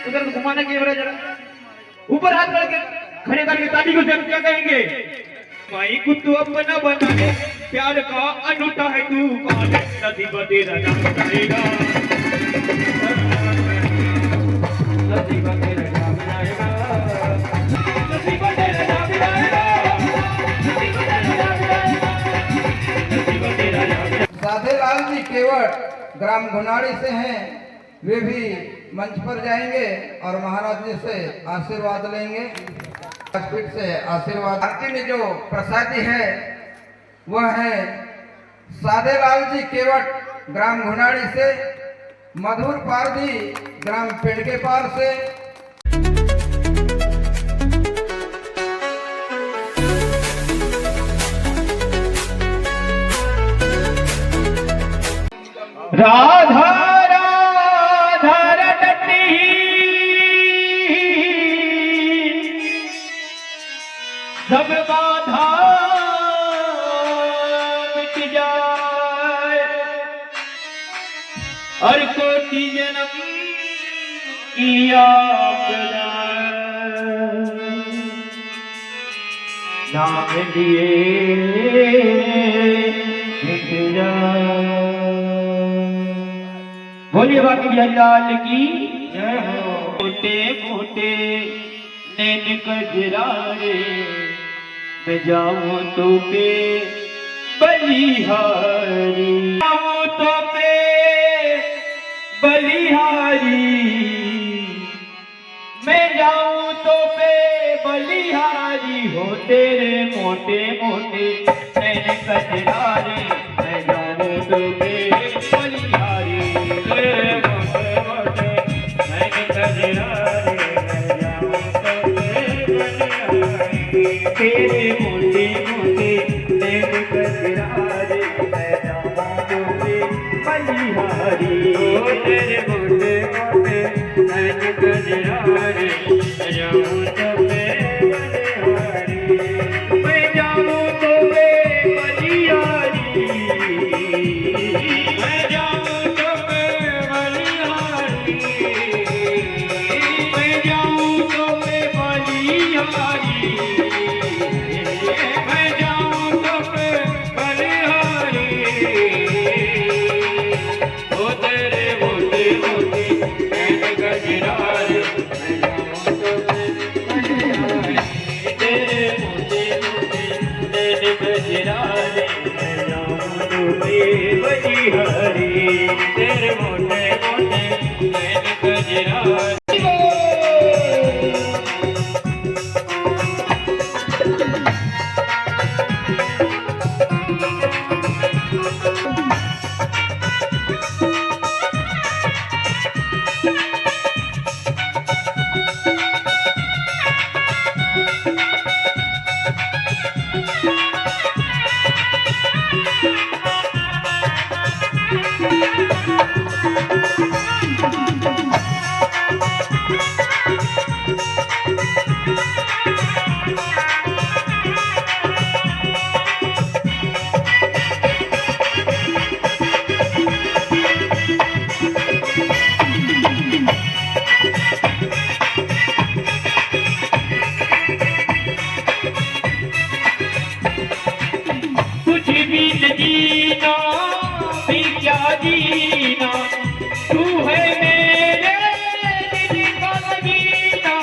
उधर घुमाना के जरा ऊपर हाथ करके खड़े करके ताली को जब क्या कहेंगे माई को तू अपना बना ले प्यार का अनूठा है तू कौन नसीब तेरा जाम जाएगा नसीब तेरा जाम जाएगा नसीब तेरा जाम जाएगा नसीब तेरा जाम जाएगा नसीब तेरा जाम। साधे लाल जी केवट ग्राम घुनाड़ी से हैं, वे भी मंच पर जाएंगे और महाराज जी से आशीर्वाद लेंगे। राजपीठ से आशीर्वाद। आरती में जो प्रसादी है वह है साधे लाल जी केवट ग्राम घुनाड़ी से, मधुर पारधी ग्राम पेड़के पार से। राधा सब बाधा मिट जाए और कोटि जन्म की आपदा नाम लिए मिट जाए। बोलिए बाकी लाल की जय हो। मोटे मोटे नैन कजरारे मैं जाऊं तो पे बलिहारी, जाऊं तो पे बलिहारी, मैं जाऊं तो पे बलिहारी हो तेरे मोटे मोटे नैन कजरारे मैं जाऊं तो पे बलिहारी तेरे मोटे मोटे नैन कजरारे मैं जाऊं तो पे बलिहारी तेरे मोटे मोटे नैन कजरारे मैं जाऊं तो पे बलिहारी तेरे मोटे मोटे नैन कजरारे मैं जाऊं तो पे बलिहारी मैं जाऊं तो पे बलिहारी मैं जाऊं तो पे बलिहारी मैं जाऊं तो पे बलिहारी मैं जाऊं तो पे बलिहारी ओ तेरे मोटे मोटे नैन कजरारे मैं जाऊं तो पे बलिहारी तेरे मोटे मोटे नैन कजरारे मैं जाऊं तो पे बलिहारी तेरे मोटे मोटे नैन कजरारे। कुछ भी न जीना भी क्या जीना तू है मेरे दिल का लगीना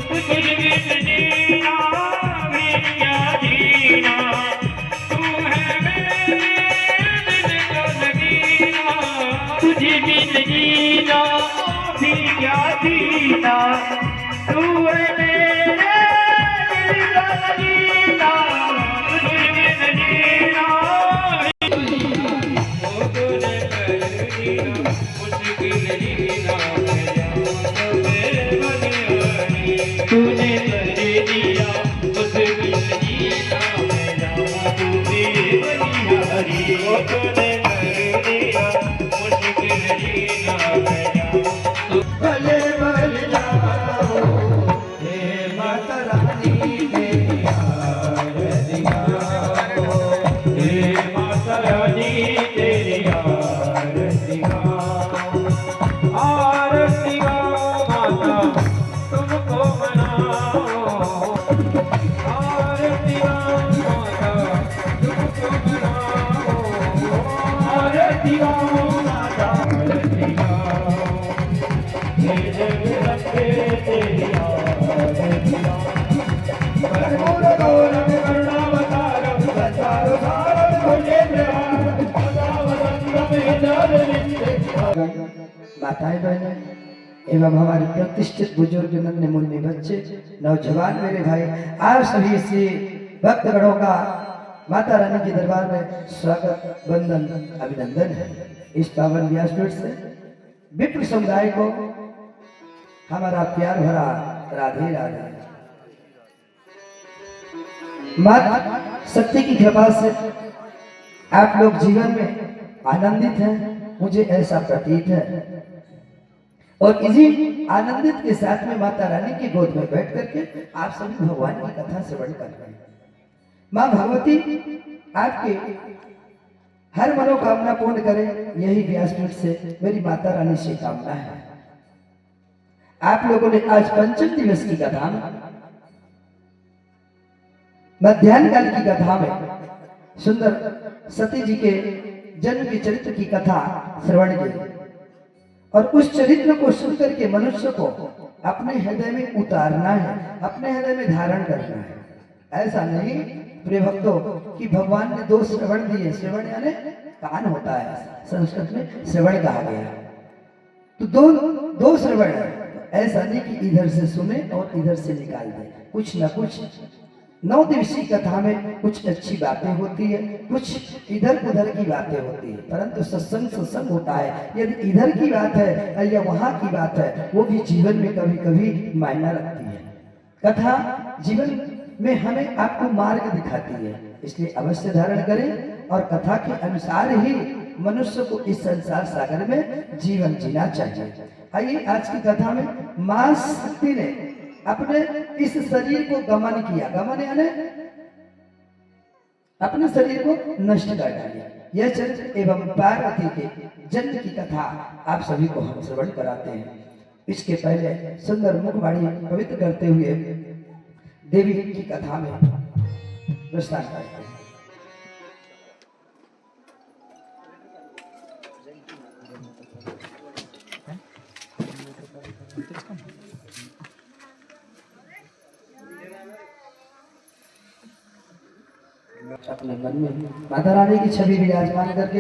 कुछ भी न जीना भी क्या जीना तू है मेरे दिल का लगीना कुछ भी न जीना भी क्या जीना तू है मेरे दिल का लगीना कुछ भी न जीना जीना मुश्किल जीना मैं जाऊं तो बनियानी तूने कर दिया मुश्किल जीना मैं जाऊं तो बनियानी वो तूने कर दिया मुश्किल जीना मैं जाऊं तो भले भल जाओ हे माता रानी तेरी आरती गाओ हे माता रानी तेरी आरती गाओ माता तुमको मनाओ आरती गाओ माता तुमको मनाओ आरती गाओ माता आरती गाओ हे जग रखे तेरी आरती गाओ कर्पूर गौरव करुणावतारम संसार सारम भुजेन्द्रहारम सदा वसंतम हृदय माताएं बहनें एवं हमारे प्रतिष्ठित बुजुर्ग नन्हे मुन्ने बच्चे नौजवान मेरे भाई आप सभी से भक्तगणों का माता रानी के दरबार में स्वागत वंदन अभिनंदन है। इस पावन व्यासपीठ से विप्र समुदाय को हमारा प्यार भरा राधे राधे। माता शक्ति की कृपा से आप लोग जीवन में आनंदित हैं, मुझे ऐसा प्रतीत है। और इसी आनंदित के साथ में माता रानी की गोद में बैठ करके आप सभी भगवान की कथा श्रवण कर रहे हैं। माँ भगवती आपके हर मनोकामना पूर्ण करे, यही व्यासपीठ से मेरी माता रानी से कामना है। आप लोगों ने आज पंचम दिवस की कथा में मध्याह्न काल की कथा में सुंदर सती जी के जन्म के चरित्र की कथा श्रवण की और उस चरित्र को सुनकर के मनुष्य को अपने हृदय में उतारना है, अपने हृदय में धारण करना है। ऐसा नहीं प्रिय भक्तों कि भगवान ने दो श्रवण दिए, श्रवण यानी कान होता है, संस्कृत में श्रवण कहा गया है, तो दो श्रवण है। ऐसा नहीं कि इधर से सुने और इधर से निकाल दे, कुछ न कुछ 9 दिवसीय कथा में कुछ अच्छी बातें होती है, कुछ इधर उधर की बातें होती है, परंतु सत्संग होता है। यदि इधर की बात है या वहां की बात है, वो भी जीवन में कभी कभी मायना रखती है। कथा जीवन में हमें आपको मार्ग दिखाती है, इसलिए अवश्य धारण करें और कथा के अनुसार ही मनुष्य को इस संसार सागर में जीवन जीना चाहिए। आइए आज की कथा में मां शक्ति ने अपने इस शरीर को गमन किया, गमन यानी अपने शरीर को नष्ट कर डालिया। यह चरित्र एवं पार्वती के जन्म की कथा आप सभी को हम श्रवण कराते हैं। इसके पहले सुंदर मुखवाणी पवित्र करते हुए देवी की कथा में प्रस्थान करते हैं। अपने मन में माता रानी की छवि विराजमान करके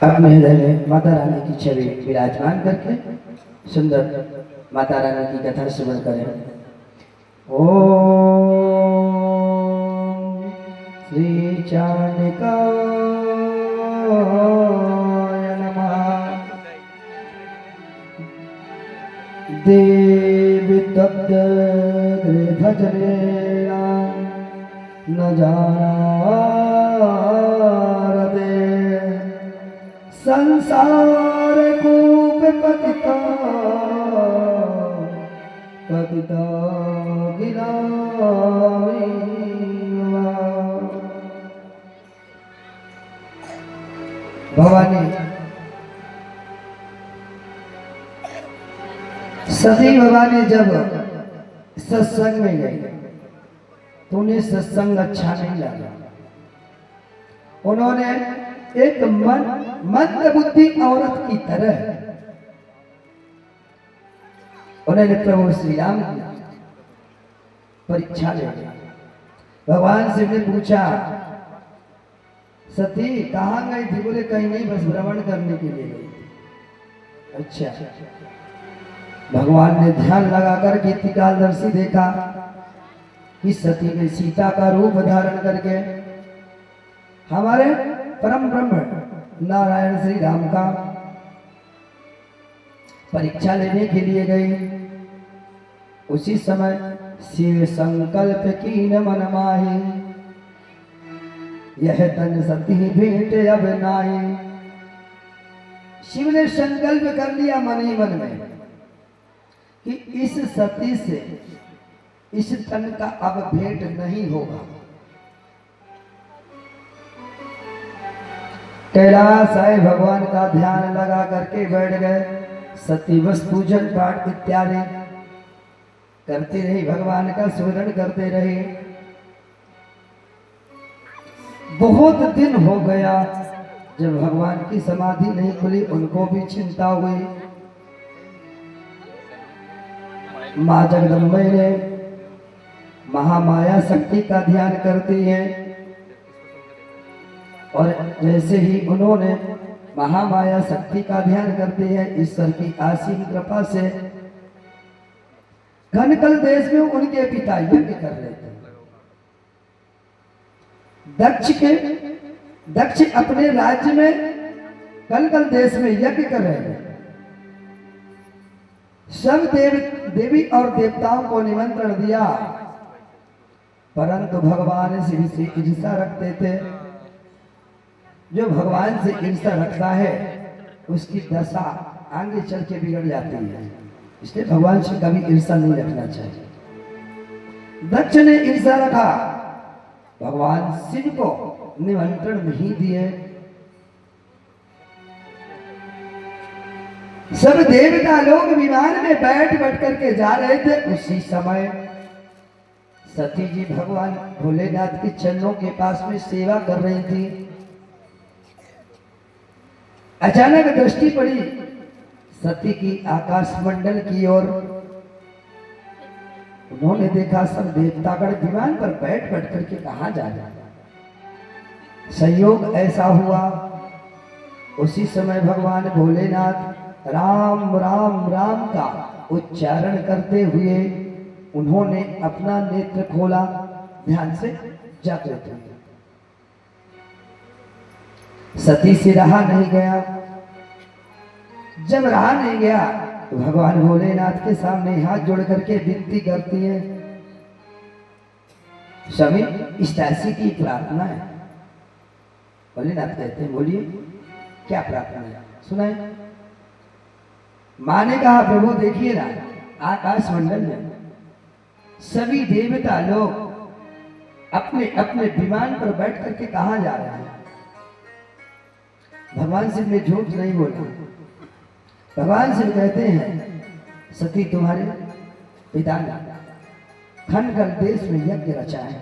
अपने हृदय में माता रानी की छवि विराजमान करके सुंदर माता रानी की कथा श्रवण करें। ओम श्री चाणिका देव तप्त गृह भजने न जाने संसार कूप पतिता पतिता गिरावे। भवानी सती भवानी जब सत्संग में गई तो उन्हें सत्संग अच्छा नहीं लगा। उन्होंने एक मंद बुद्धि औरत की तरह उन्होंने प्रभु श्री राम की परीक्षा ले ली। भगवान शिव ने पूछा, सती कहाँ गई थी? बोले कहीं नहीं, बस भ्रमण करने के लिए गई। अच्छा। भगवान ने ध्यान लगाकर के त्रिकालदर्शी देखा कि सती ने सीता का रूप धारण करके हमारे परम ब्रह्म नारायण श्री राम का परीक्षा लेने के लिए गई। उसी समय शिव संकल्प कीन मन माही, यह तन सती भेंट अब नाही। शिव ने संकल्प कर लिया मन ही मन में कि इस सती से इस तन का अब भेंट नहीं होगा। कैलाश आए भगवान का ध्यान लगा करके बैठ गए। सती बस पूजन पाठ इत्यादि करते रहे, भगवान का स्मरण करते रहे। बहुत दिन हो गया जब भगवान की समाधि नहीं खुली, उनको भी चिंता हुई। माँ जगदम्बा ने महामाया शक्ति का ध्यान करती है और जैसे ही उन्होंने महामाया शक्ति का ध्यान करते हैं, ईश्वर की असीम कृपा से घनकल देश में उनके पिता यज्ञ कर रहे थे। दक्ष अपने राज्य में कलकल देश में यज्ञ कर रहे हैं। सब देवी और देवताओं को निमंत्रण दिया, परंतु भगवान शिव से ईर्ष्या रखते थे। जो भगवान से ईर्ष्या रखता है उसकी दशा आगे चल के बिगड़ जाती है, इसलिए भगवान से कभी ईर्ष्या नहीं रखना चाहिए। दक्ष ने ईर्ष्या रखा, भगवान शिव को निमंत्रण नहीं दिए। सब देवता लोग विमान में बैठ करके जा रहे थे। उसी समय सती जी भगवान भोलेनाथ के चरणों के पास में सेवा कर रही थी। अचानक दृष्टि पड़ी सती की आकाश मंडल की ओर। उन्होंने देखा सब देवतागण विमान पर बैठ करके कहां जा रहे हैं। संयोग ऐसा हुआ, उसी समय भगवान भोलेनाथ राम राम राम का उच्चारण करते हुए उन्होंने अपना नेत्र खोला, ध्यान से जागृत हुए। सती से रहा नहीं गया। जब रहा नहीं गया तो भगवान भोलेनाथ के सामने हाथ जोड़ करके विनती करती है, स्वामी इस दासी की प्रार्थना है। भोलेनाथ कहते हैं बोलिए क्या प्रार्थना है, सुनाए। माँ ने कहा प्रभु देखिए ना, आकाश मंडल में सभी देवता लोग अपने अपने विमान पर बैठ करके कहां जा रहे हैं। भगवान शिव ने झूठ नहीं बोला। भगवान शिव कहते हैं सती तुम्हारे पिता ने खनकल देश में यज्ञ रचा है,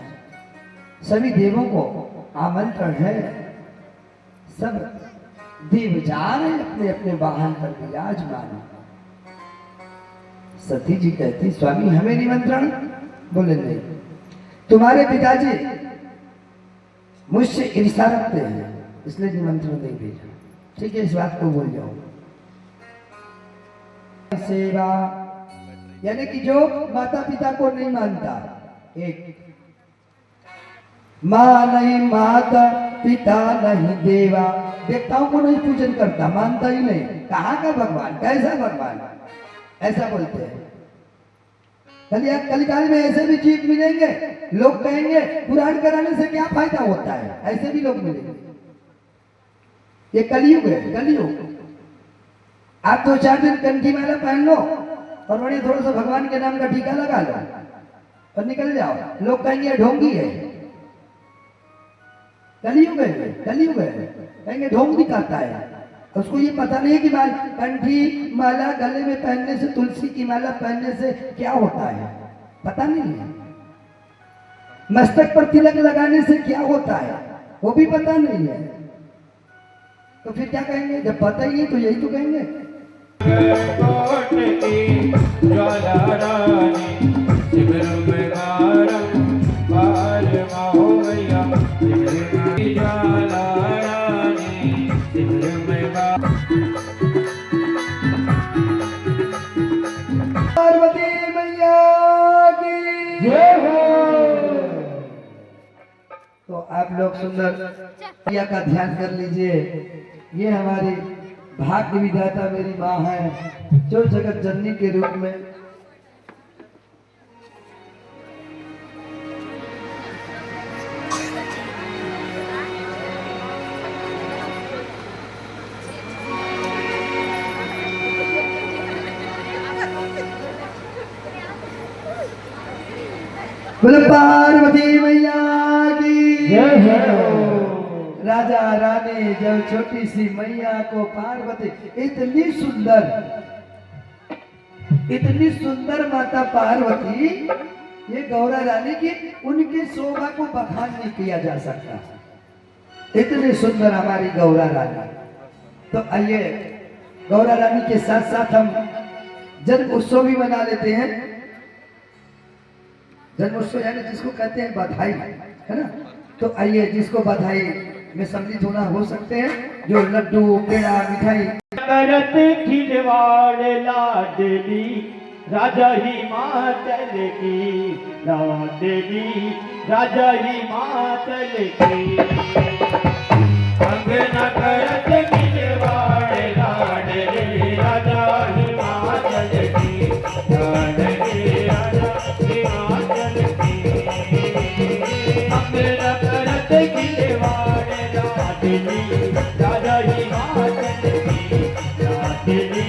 सभी देवों को आमंत्रण है, सब देव जा रहे अपने अपने वाहन पर विराजमान। सती जी कहती स्वामी हमें निमंत्रण? बोले नहीं, तुम्हारे पिताजी मुझसे ईर्ष्या रखते हैं इसलिए निमंत्रण नहीं भेजा। ठीक है, इस बात को बोल जाओ। सेवा यानी कि जो माता पिता को नहीं मानता, एक माँ नहीं माता पिता नहीं देवा, देवताओं को नहीं पूजन करता, मानता ही नहीं। कहाँ का भगवान, कैसा भगवान, ऐसा बोलते हैं। कलिकाल में ऐसे भी जीव मिलेंगे, लोग कहेंगे पुराण कराने से क्या फायदा होता है, ऐसे भी लोग मिलेंगे। ये कलयुग है, कलयुग। आप 2-4 दिन कंठी माला पहन लो और बड़े थोड़ा सा भगवान के नाम का टीका लगा लो और निकल जाओ, लोग कहेंगे ढोंगी है। कलयुग है, कलयुग है, कहेंगे ढोंग दिखाता है। उसको ये पता नहीं कि कंठी माला गले में पहनने से, तुलसी की माला पहनने से क्या होता है, पता नहीं है। मस्तक पर तिलक लगाने से क्या होता है वो भी पता नहीं है। तो फिर क्या कहेंगे, जब पता ही नहीं तो यही तो कहेंगे। पार्वती मैया की जय हो। तो आप लोग सुंदर मैया का ध्यान कर लीजिए। ये हमारी भाग्य विधाता मेरी माँ है, जो जगत जननी के रूप में बोले पार्वती मैया की जय हो। राजा रानी जब छोटी सी मैया को पार्वती इतनी सुंदर माता पार्वती, ये गौरा रानी की उनकी शोभा को बखान नहीं किया जा सकता। इतनी सुंदर हमारी गौरा रानी। तो आइए गौरा रानी के साथ साथ हम जन्म उत्सव भी मना लेते हैं। जन्मोत्सव यानी जिसको कहते हैं बधाई, है ना। तो आइए जिसको बधाई में सम्मिलित होना हो सकते हैं, जो लड्डू पेड़ा मिठाई करत खिलवाड़ लाडली राजा हिमाचल की, लाडली राजा हिमाचल की। अंगना करत खिलवाड़ लाडली राजा हिमाचल की, लाडली राजा हिमाचल की। अंगना करत खिलवाड़ लाडली राजा हिमाचल की, लाडली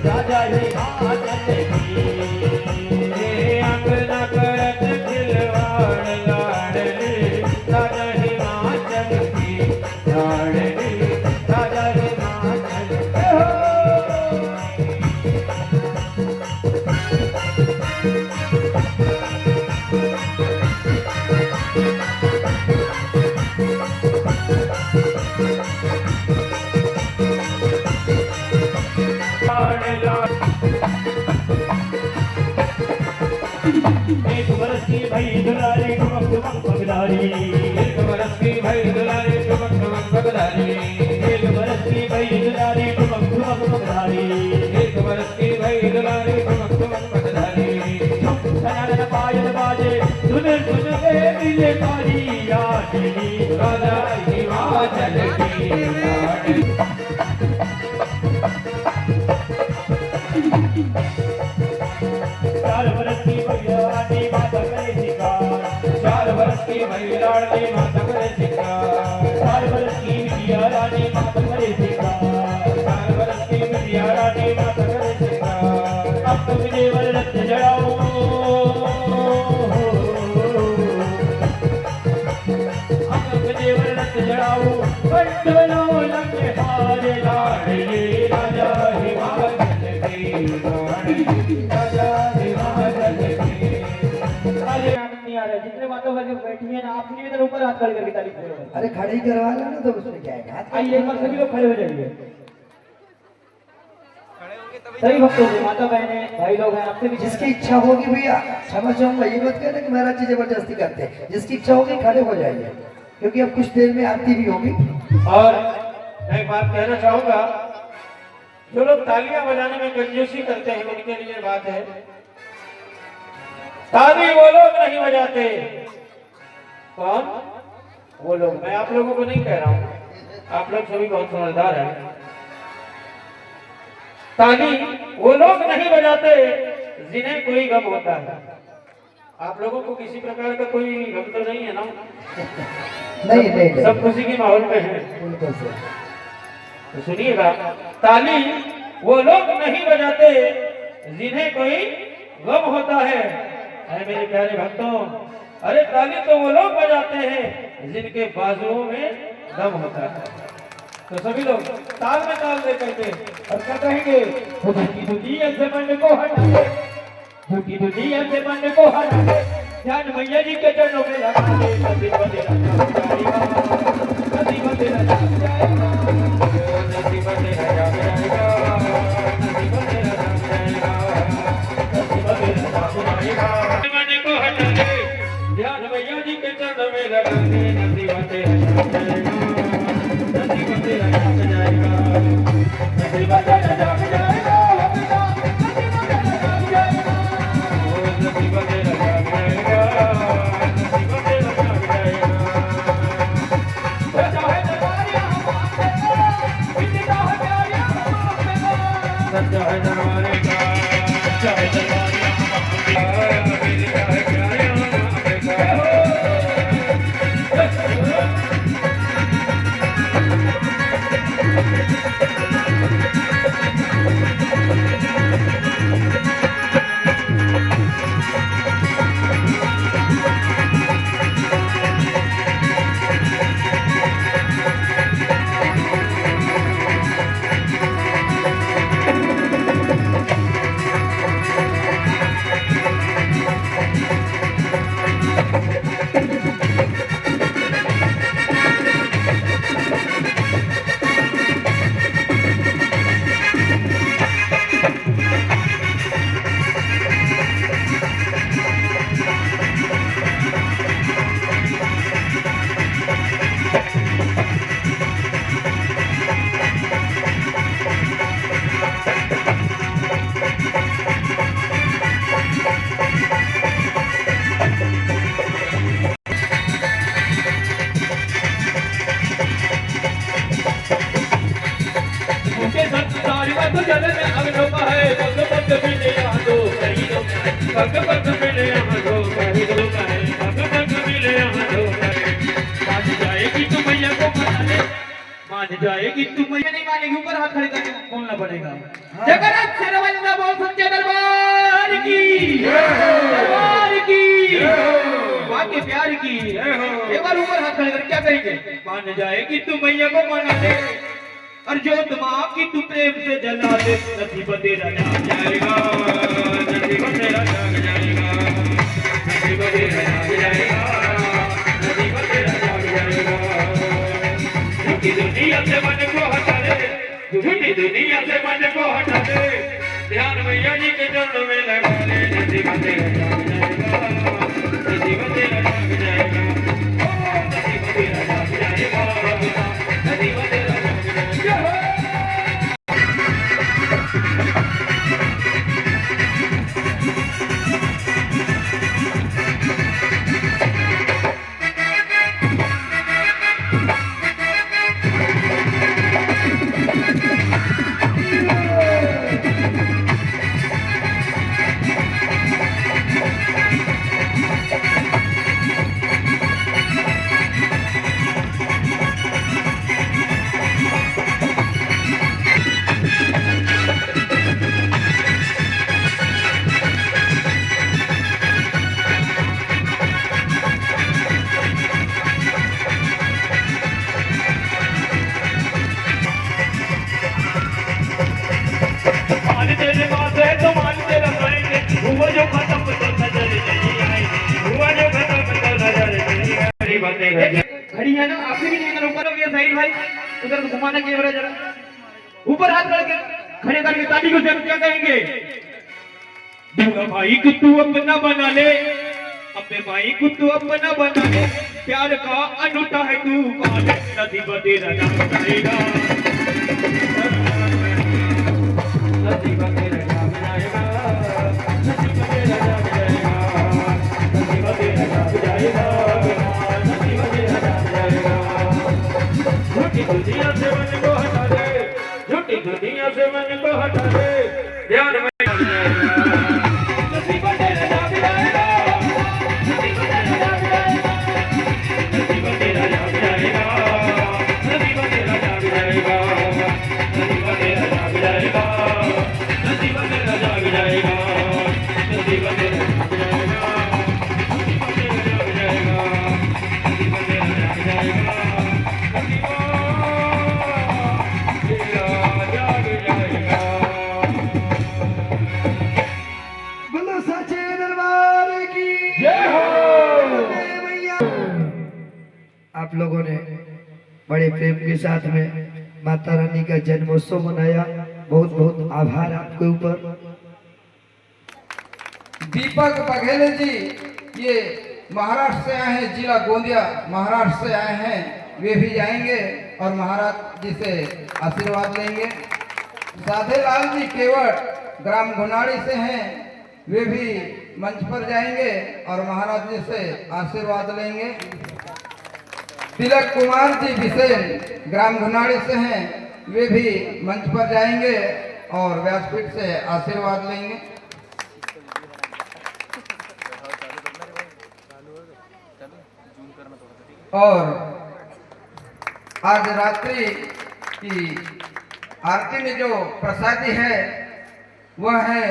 राजा हिमाचल की। अंगना करत खिलवाड़ लाडली राजा हिमाचल की, लाडली राजा हिमाचल की। एक बरस की भई दुलारी ठुमक ठुमक पगलारी, एक बरस की भई दुलारी ठुमक ठुमक पगलारी, एक बरस की भई दुलारी ठुमक ठुमक पगलारी, एक बरस की भई दुलारी ठुमक ठुमक पगलारी। सनन पायल बाजे सुन सुन के मिले तारी, लाडली राजा हिमाचल की, लाडली। चार बरस की भैयानी माता करे शिकार, चार बरस की भैयानी माता करे शिकार, चार बरस की बिटिया रानी माता करे शिकार, चार बरस की बिटिया रानी माता करे शिकार। अब तुम देवर रत्न जड़ाओ, अब तुम देवर रत्न जड़ाओ, कंठ बनाओ लंगे हारे, लाडली राजा हिमाचल की, लाडली राजा हिमाचल की। अरे आनंद नहीं आ रहा, जितने बातों करके बैठी है ना, आप भी इधर ऊपर हाथ खड़े करके तारीफ करो। अरे खड़ी करवा लो ना, तो उसमें क्या है। आइए एक बार सभी लोग खड़े हो जाइए। सभी भक्तों से, माता बहने भाई लोग हैं, आपसे भी जिसकी इच्छा होगी भैया, क्षमा चाहूंगा, ये मत कहना कि महाराज जी जबरदस्ती करते हैं। जिसकी इच्छा होगी खड़े हो जाइए, क्योंकि अब कुछ देर में आरती भी होगी। और मैं एक बात कहना चाहूंगा, जो लोग तालियां बजाने में कंजूसी करते हैं उनके लिए बात है, ताली वो लोग नहीं बजाते। कौन? वो लोग, मैं आप लोगों को नहीं कह रहा हूं, आप लोग सभी बहुत समझदार हैं। ताली वो लोग नहीं बजाते जिन्हें कोई गम होता है। आप लोगों को किसी प्रकार का कोई गम तो नहीं है ना? नहीं नहीं, सब खुशी के माहौल में है। बिल्कुल सही। तो सुनिएगा, ताली वो लोग नहीं बजाते जिन्हें कोई गम होता है। अरे मेरे प्यारे भक्तों, अरे ताली तो वो लोग बजाते हैं जिनके बाजुओं में दम होता है। तो सभी लोग ताल में ताल दे करके और क्या कहेंगे, झूठी दुनिया से मन को हटा दे, झूठी दुनिया से मन को हटा दे, ध्यान मैया जी के चरणों में लगा दे, नसीब तेरा जाग जाएगा, नसीब तेरा जाग जाएगा, नसीब तेरा जाग जाएगा, नसीब तेरा जाग जाएगा, नसीब तेरा जाग जाएगा। मन को हटा दे, ध्यान मैया जी के चरणों में लगा दे, नसीब तेरा जाग जाएगा, नसीब तेरा जाग जाएगा, नसीब तेरा जाग जाएगा, नसीब तेरा जाग जाएगा, नसीब तेरा जाग जाएगा। मान जाएगी तू, मैं नहीं मानेगी, ऊपर हाथ खड़े करके बोलना पड़ेगा। जगन्नाथ सरवंदा बोल सच्चे दरबार की, दरबार की, मां के प्यार की। एक बार ऊपर हाथ खड़े करके क्या कहेंगे? मान जाएगी तू मैया को मना दे, और जो मां की तू प्रेम से जला दे, नसीब तेरा जाग जाएगा, नसीब तेरा जाग जाएगा, नसीब तेरा जाग जाएगा, नसीब तेरा जाग जाएगा। झूठी दुनिया से मन को हटा दे, झूठी दुनिया से मन को हटा दे, ध्यान मैया जी के चरणों में लगा ले, नसीब तेरा जाग जाएगा, नसीब तेरा जाग जाएगा, ओ नसीब तेरा जाग जाएगा, नसीब तेरा जाग जाएगा। घड़ी है ना, आपने भी नहीं ऊपर हो गया साइड भाई, उधर घुमाना कैमरा जरा, ऊपर हाथ करके खड़े करके ताली को क्या कहेंगे? दूंगा भाई को तू अपना बना ले, अपने भाई को तू अपना बना ले, प्यार का अनूठा है तू कौन, नसीब तेरा जाग जाएगा, नसीब तेरा जाग जाएगा, नसीब तेरा जाग जाएगा, नसीब तेरा जाग जाएगा, नसीब तेरा जाग जाएगा। झूठी दुनिया से मन को हटा दे, झूठी दुनिया से मन को हटा दे, ध्यान में लग जाएगा, नसीब तेरा जाग जाएगा, नसीब तेरा जाग जाएगा, नसीब तेरा जाग जाएगा, नसीब तेरा जाग जाएगा, नसीब तेरा जाग जाएगा, नसीब तेरा जाग जाएगा, नसीब तेरा जाग जाएगा, नसीब तेरा जाग जाएगा, नसीब तेरा जाग जाएगा, नसीब तेरा जाग जाएगा। बोलो सच्चे दरबार की जय हो। मैया। आप लोगों ने बड़े प्रेम के साथ में माता रानी का जन्मोत्सव मनाया, बहुत बहुत आभार आपके ऊपर। दीपक बघेले जी ये महाराष्ट्र से आए हैं, जिला गोंदिया महाराष्ट्र से आए हैं, वे भी जाएंगे और महाराज जी से आशीर्वाद लेंगे। साधे लाल जी केवड़ ग्राम घुनाड़ी से हैं, वे भी मंच पर जाएंगे और महाराज जी से आशीर्वाद लेंगे। तिलक कुमार जी बिसेन ग्राम घुनाड़ी से हैं, वे भी मंच पर जाएंगे और व्यासपीठ से आशीर्वाद लेंगे। और आज रात्रि की आरती में जो प्रसादी है वह है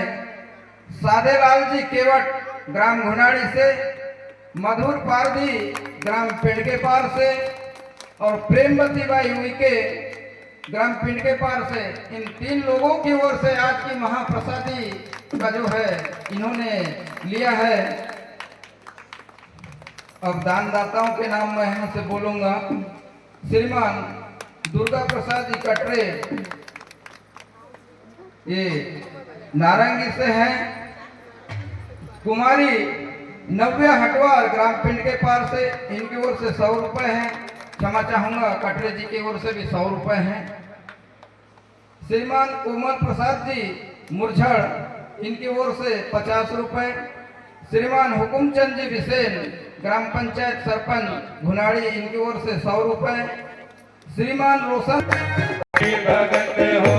साधे लाल जी केवट ग्राम घुनाड़ी से, मधुर पारधी ग्राम पिंडके पार से और प्रेमवती बाई उइके ग्राम पिंडके पार से। इन 3 लोगों की ओर से आज की महाप्रसादी का जो है इन्होंने लिया है। अब दानदाताओं के नाम मैं यहाँ से बोलूंगा। श्रीमान दुर्गा प्रसाद जी कटरे, ये नारंगी से हैं। कुमारी नव्या हटवार ग्राम पिंड के पार से, इनकी ओर से 100 रुपए हैं। क्षमा चाहूंगा, कटरे जी की ओर से भी 100 रुपए हैं। श्रीमान कोमल प्रसाद जी मुरझड़, इनकी ओर से 50 रुपए। श्रीमान हुकुमचंद जी बिसेन ग्राम पंचायत सरपंच घुनाड़ी, इनकी ओर से 100 रुपए। श्रीमान रोशन भगत हो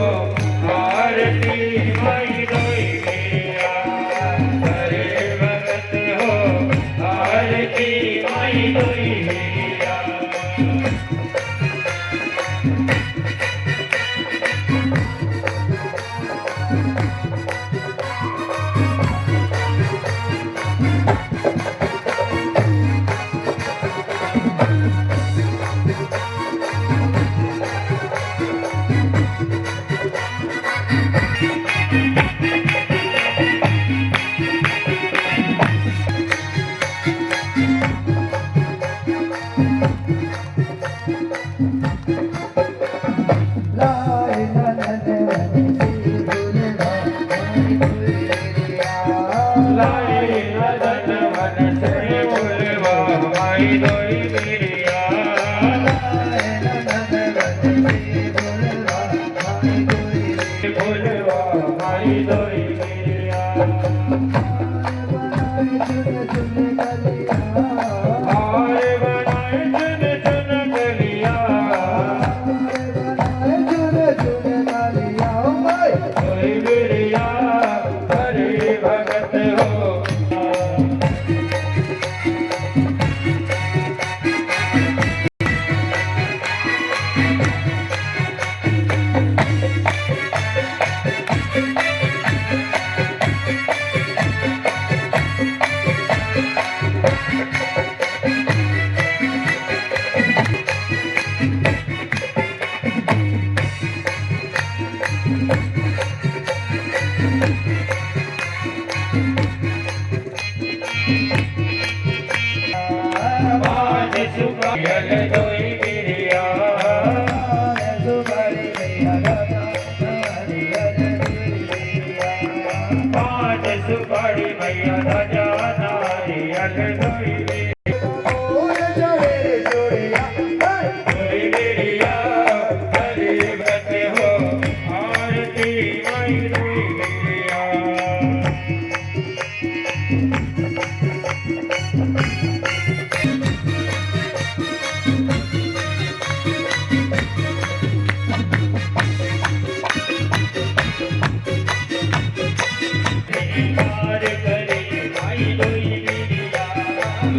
आरती माई दोई मेरा, हरे भगत हो आरती माई दोई मेरा। सुपारी मैया राजा नारियल दोई बेरिया हरे व्रत हो आरती माई दोई बेरिया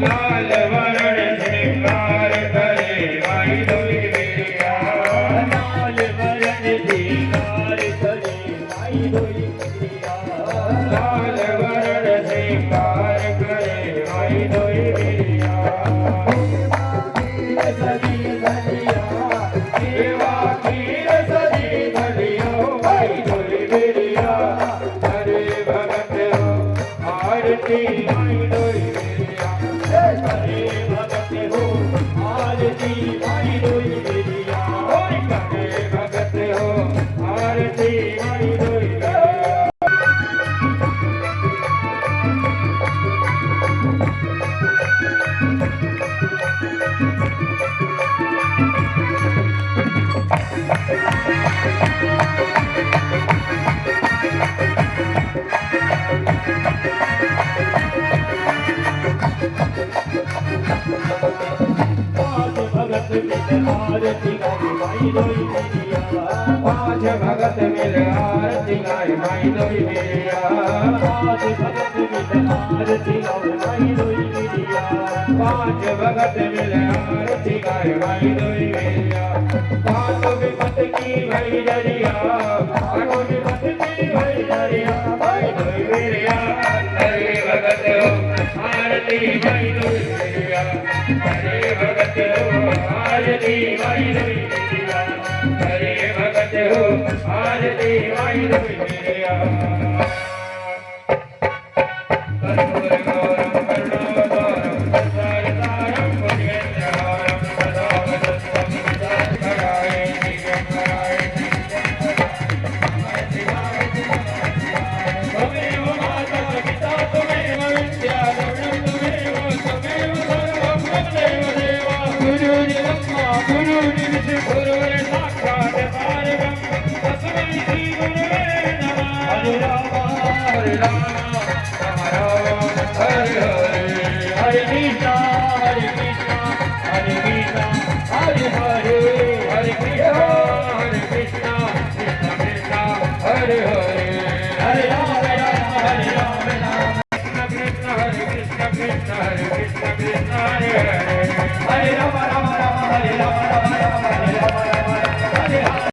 लाल वरण श्रृंगार करे माई दोई बेरिया लाल वरण श्रृंगार करे माई दोई बेरिया लाल वरण श्रृंगार करे माई दोई बेरिया सजी धनिया देवा खीर सजी धनिया माई दोई बेरिया हरे भगत हो आरती माई दोई हरे भगत हो आरती माई दोई बेरिया हरे भगत हो आरती माई दोई बेरिया पाँच भगत मिल आरती गाय माई दोई बेरिया पाँच भगत मिल आरती गाय माई दोई बेरिया पाँच भगत मिल आरती गाय माई दोई बेरिया पाँचों विपत की भई डरिया पाँचों विपत की भई डरिया माई दोई बेरिया हरे भगत हो आरती माई दोई बेरिया हरे भगत हो आरती माई दोई बेरिया हरे भगत हो आरती माई दोई बेरिया कर्पूर गौरम करुणावतारम संसारसारम पुण्येन्द्रहारम सदा वदन्तं कराय दिव्यं कराय त्वमेव माता पिता त्वमेव विद्या द्रविणं त्वमेव त्वमेव सर्वं त्वमेव देवा गुरुर् ब्रह्मा गुरुर् विष्णुः गुरुर् साक्षात् परब्रह्म तस्मै श्री गुरवे नमः हरे राम हरे राम राम राम हरे हरे हरे कृष्णा हरे कृष्णा हरे कृष्णा हरे हरे हरे कृष्णा कृष्णा कृष्णा हरे हरे हरे राम हरे राम कृष्ण कृष्ण हरे कृष्ण कृष्ण हरे कृष्ण कृष्ण हरे हरे हरे राम